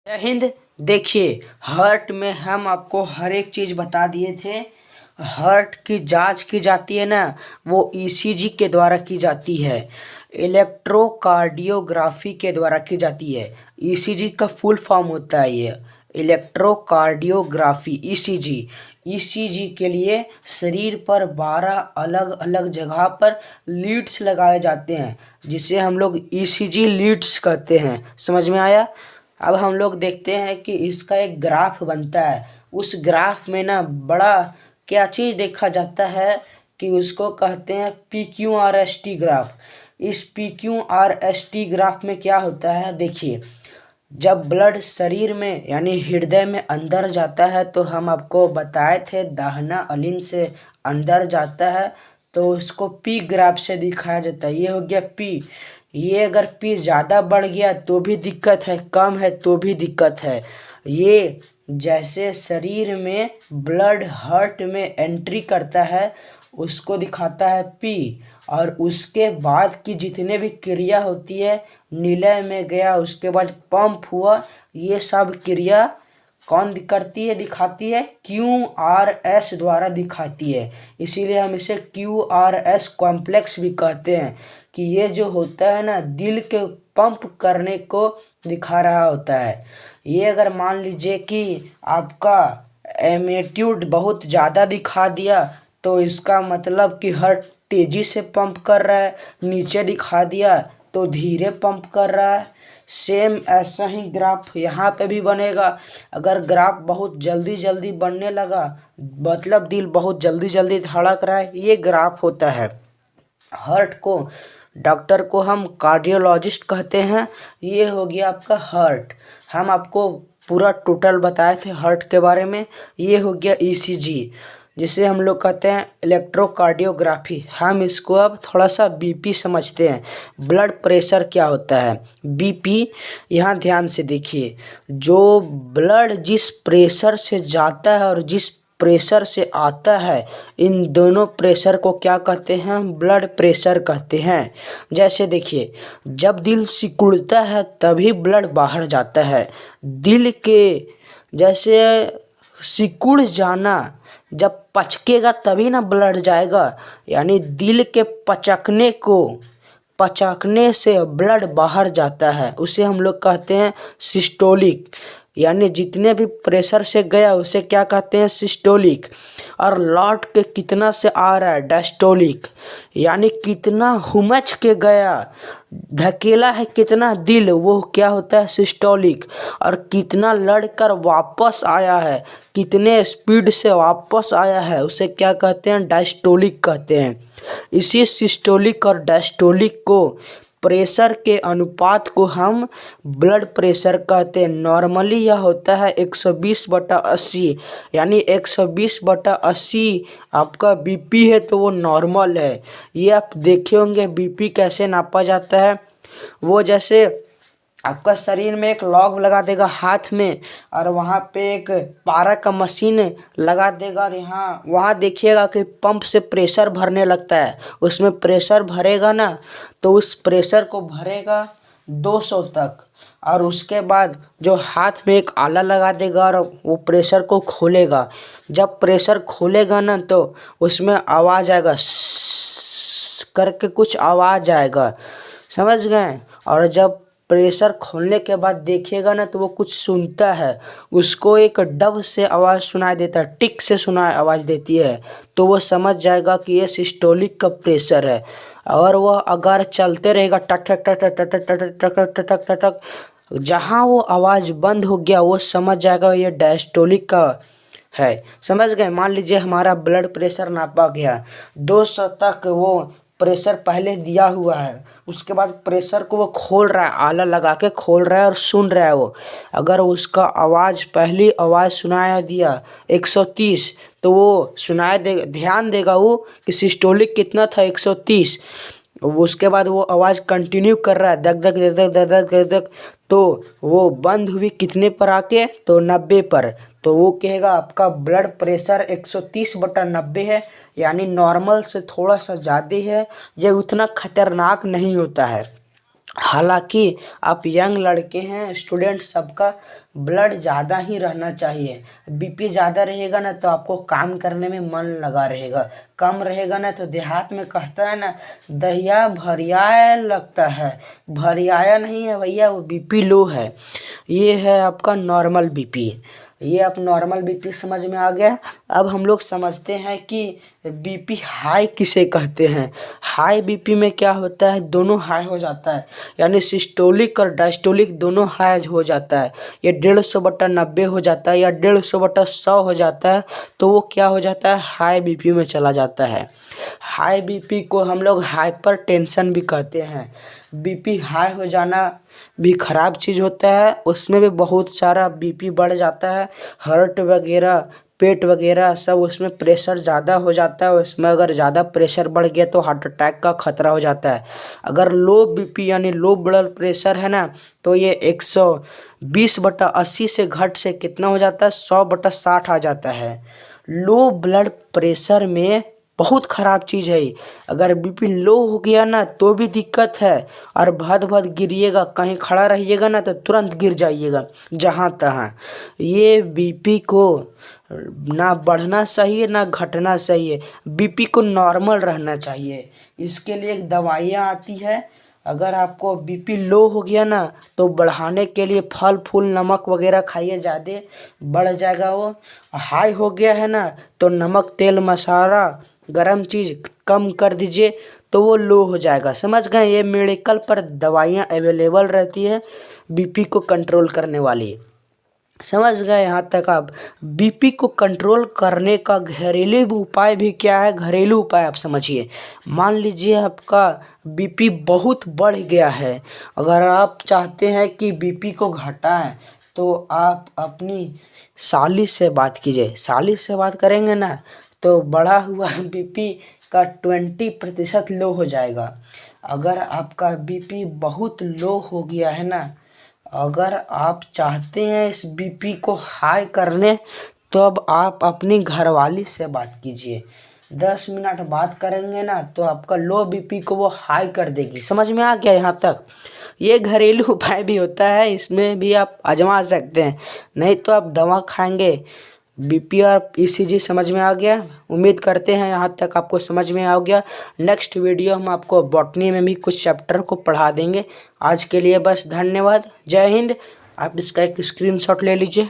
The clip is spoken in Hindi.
जय हिंद। देखिए, हार्ट में हम आपको हर एक चीज़ बता दिए थे। हार्ट की जांच की जाती है ना, वो ईसीजी के द्वारा की जाती है, इलेक्ट्रोकार्डियोग्राफी के द्वारा की जाती है। ईसीजी का फुल फॉर्म होता है ये इलेक्ट्रोकार्डियोग्राफी। ईसीजी के लिए शरीर पर 12 अलग अलग जगह पर लीड्स लगाए जाते हैं, जिसे हम लोग ईसीजी लीड्स कहते हैं। समझ में आया? अब हम लोग देखते हैं कि इसका एक ग्राफ बनता है। उस ग्राफ में ना बड़ा क्या चीज़ देखा जाता है कि उसको कहते हैं PQRST ग्राफ। इस PQRST ग्राफ में क्या होता है, देखिए, जब ब्लड शरीर में यानी हृदय में अंदर जाता है तो हम आपको बताए थे दाहिना अलिंद से अंदर जाता है तो उसको पी ग्राफ से दिखाया जाता है। ये हो गया पी। ये अगर पी ज़्यादा बढ़ गया तो भी दिक्कत है, कम है तो भी दिक्कत है। ये जैसे शरीर में ब्लड हार्ट में एंट्री करता है उसको दिखाता है पी, और उसके बाद की जितने भी क्रिया होती है, निलय में गया, उसके बाद पंप हुआ, ये सब क्रिया कौन करती है, दिखाती है QRS द्वारा दिखाती है। इसीलिए हम इसे QRS कॉम्प्लेक्स भी कहते हैं कि ये जो होता है ना, दिल के पंप करने को दिखा रहा होता है। ये अगर मान लीजिए कि आपका एमेट्यूड बहुत ज़्यादा दिखा दिया तो इसका मतलब कि हार्ट तेज़ी से पंप कर रहा है, नीचे दिखा दिया तो धीरे पंप कर रहा है। सेम ऐसा ही ग्राफ यहाँ पे भी बनेगा। अगर ग्राफ बहुत जल्दी जल्दी बढ़ने लगा मतलब दिल बहुत जल्दी जल्दी धड़क रहा है, ये ग्राफ होता है। हार्ट को, डॉक्टर को हम कार्डियोलॉजिस्ट कहते हैं। ये हो गया आपका हार्ट। हम आपको पूरा टोटल बताए थे हार्ट के बारे में। ये हो गया ईसीजी, जिसे हम लोग कहते हैं इलेक्ट्रोकार्डियोग्राफी। हम इसको अब थोड़ा सा बीपी समझते हैं। ब्लड प्रेशर क्या होता है, बीपी। यहाँ ध्यान से देखिए, जो ब्लड जिस प्रेशर से जाता है और जिस प्रेशर से आता है, इन दोनों प्रेशर को क्या कहते हैं, ब्लड प्रेशर कहते हैं। जैसे देखिए, जब दिल सिकुड़ता है तभी ब्लड बाहर जाता है। दिल के जैसे सिकुड़ जाना, जब पचकेगा तभी ना ब्लड जाएगा, यानी दिल के पचकने से ब्लड बाहर जाता है, उसे हम लोग कहते हैं सिस्टोलिक। यानी जितने भी प्रेशर से गया उसे क्या कहते हैं, सिस्टोलिक। और लौट के कितना से आ रहा है, डायस्टोलिक। यानी कितना हुमच के गया, धकेला है कितना दिल, वो क्या होता है, सिस्टोलिक। और कितना लड़कर वापस आया है, कितने स्पीड से वापस आया है, उसे क्या कहते हैं, डायस्टोलिक कहते हैं। इसी सिस्टोलिक और डायस्टोलिक को प्रेशर के अनुपात को हम ब्लड प्रेशर कहते हैं। नॉर्मली यह होता है 120/80, यानी 120/80 आपका बीपी है तो वो नॉर्मल है। ये आप देखे होंगे बीपी कैसे नापा जाता है। वो जैसे आपका शरीर में एक लॉग लगा देगा हाथ में, और वहाँ पे एक पारा का मशीन लगा देगा, और यहाँ वहाँ देखिएगा कि पंप से प्रेशर भरने लगता है। उसमें प्रेशर भरेगा ना, तो उस प्रेशर को भरेगा 200 तक, और उसके बाद जो हाथ में एक आला लगा देगा और वो प्रेशर को खोलेगा। जब प्रेशर खोलेगा ना तो उसमें आवाज़ आएगा, करके कुछ आवाज़ आएगा, समझ गए। और जब प्रेशर खोलने के बाद देखिएगा ना तो वो कुछ सुनता है, उसको एक डब से आवाज़ सुनाई देता है, टिक से आवाज़ देती है, तो वो समझ जाएगा कि ये सिस्टोलिक का प्रेशर है। और वह अगर चलते रहेगा टक टक टक टक टक टक टक टक टक टक टक, जहाँ वो आवाज़ बंद हो गया वो समझ जाएगा ये डायस्टोलिक का है। समझ गए। मान लीजिए हमारा ब्लड प्रेशर नापा गया 200 तक, वो प्रेशर पहले दिया हुआ है, उसके बाद प्रेशर को वो खोल रहा है, आला लगा के खोल रहा है और सुन रहा है वो। अगर उसका आवाज़, पहली आवाज़ सुनाया दिया 130, तो वो सुनाया देगा, ध्यान देगा वो कि सिस्टोलिक कितना था, 130। उसके बाद वो आवाज़ कंटिन्यू कर रहा है, धक धक धक धक धक धक धक धक, तो वो बंद हुई कितने पर आके, तो 90 पर। तो वो कहेगा आपका ब्लड प्रेशर 130/90 है, यानी नॉर्मल से थोड़ा सा ज़्यादा है। ये उतना खतरनाक नहीं होता है। हालांकि आप यंग लड़के हैं, स्टूडेंट, सबका ब्लड ज़्यादा ही रहना चाहिए। बीपी ज़्यादा रहेगा ना तो आपको काम करने में मन लगा रहेगा, कम रहेगा ना तो देहात में कहता है ना, दहिया भरियाया लगता है। भरियाया नहीं है भैया, वो बीपी लो है। ये है आपका नॉर्मल बीपी। ये आप नॉर्मल बीपी समझ में आ गया। अब हम लोग समझते हैं कि बीपी हाई किसे कहते हैं। हाई बीपी में क्या होता है, दोनों हाई हो जाता है, यानी सिस्टोलिक और डायस्टोलिक दोनों हाई हो जाता है। ये 150/90 हो जाता है या 150/100 हो जाता है, तो वो क्या हो जाता है, हाई बीपी में चला जाता है। हाई बीपी को हम लोग हाइपर टेंशन भी कहते हैं। बीपी हाई हो जाना भी ख़राब चीज़ होता है, उसमें भी बहुत सारा बीपी बढ़ जाता है, हार्ट वगैरह, पेट वगैरह सब उसमें प्रेशर ज़्यादा हो जाता है। उसमें अगर ज़्यादा प्रेशर बढ़ गया तो हार्ट अटैक का खतरा हो जाता है। अगर लो बीपी यानी लो ब्लड प्रेशर है ना, तो ये 120/80 से घट से कितना हो जाता है, 100/60 आ जाता है। लो ब्लड प्रेशर में बहुत ख़राब चीज़ है ये। अगर बीपी लो हो गया ना तो भी दिक्कत है, और भद भद गिरिएगा, कहीं खड़ा रहिएगा ना तो तुरंत गिर जाइएगा जहाँ तहाँ। ये बीपी को ना बढ़ना सही है ना घटना सही है, बीपी को नॉर्मल रहना चाहिए। इसके लिए एक दवाइयाँ आती है। अगर आपको बीपी लो हो गया ना तो बढ़ाने के लिए फल फूल नमक वगैरह खाइए, ज़्यादा बढ़ जाएगा वो। हाई हो गया है ना तो नमक तेल मसाला गरम चीज़ कम कर दीजिए तो वो लो हो जाएगा। समझ गए, ये मेडिकल पर दवाइयाँ अवेलेबल रहती है बीपी को कंट्रोल करने वाली। समझ गए यहाँ तक आप। बीपी को कंट्रोल करने का घरेलू उपाय भी क्या है, घरेलू उपाय आप समझिए। मान लीजिए आपका बीपी बहुत बढ़ गया है, अगर आप चाहते हैं कि बीपी को घटाएं तो आप अपनी साली से बात कीजिए। साली से बात करेंगे ना तो बढ़ा हुआ बीपी का 20% लो हो जाएगा। अगर आपका बीपी बहुत लो हो गया है ना, अगर आप चाहते हैं इस बीपी को हाई करने, तो अब आप अपनी घरवाली से बात कीजिए। 10 मिनट बात करेंगे ना तो आपका लो बीपी को वो हाई कर देगी। समझ में आ गया यहाँ तक। ये घरेलू उपाय भी होता है, इसमें भी आप आजमा सकते हैं, नहीं तो आप दवा खाएंगे। बीपी और ईसीजी समझ में आ गया। उम्मीद करते हैं यहाँ तक आपको समझ में आ गया। नेक्स्ट वीडियो हम आपको बॉटनी में भी कुछ चैप्टर को पढ़ा देंगे। आज के लिए बस धन्यवाद, जय हिंद। आप इसका एक स्क्रीनशॉट ले लीजिए।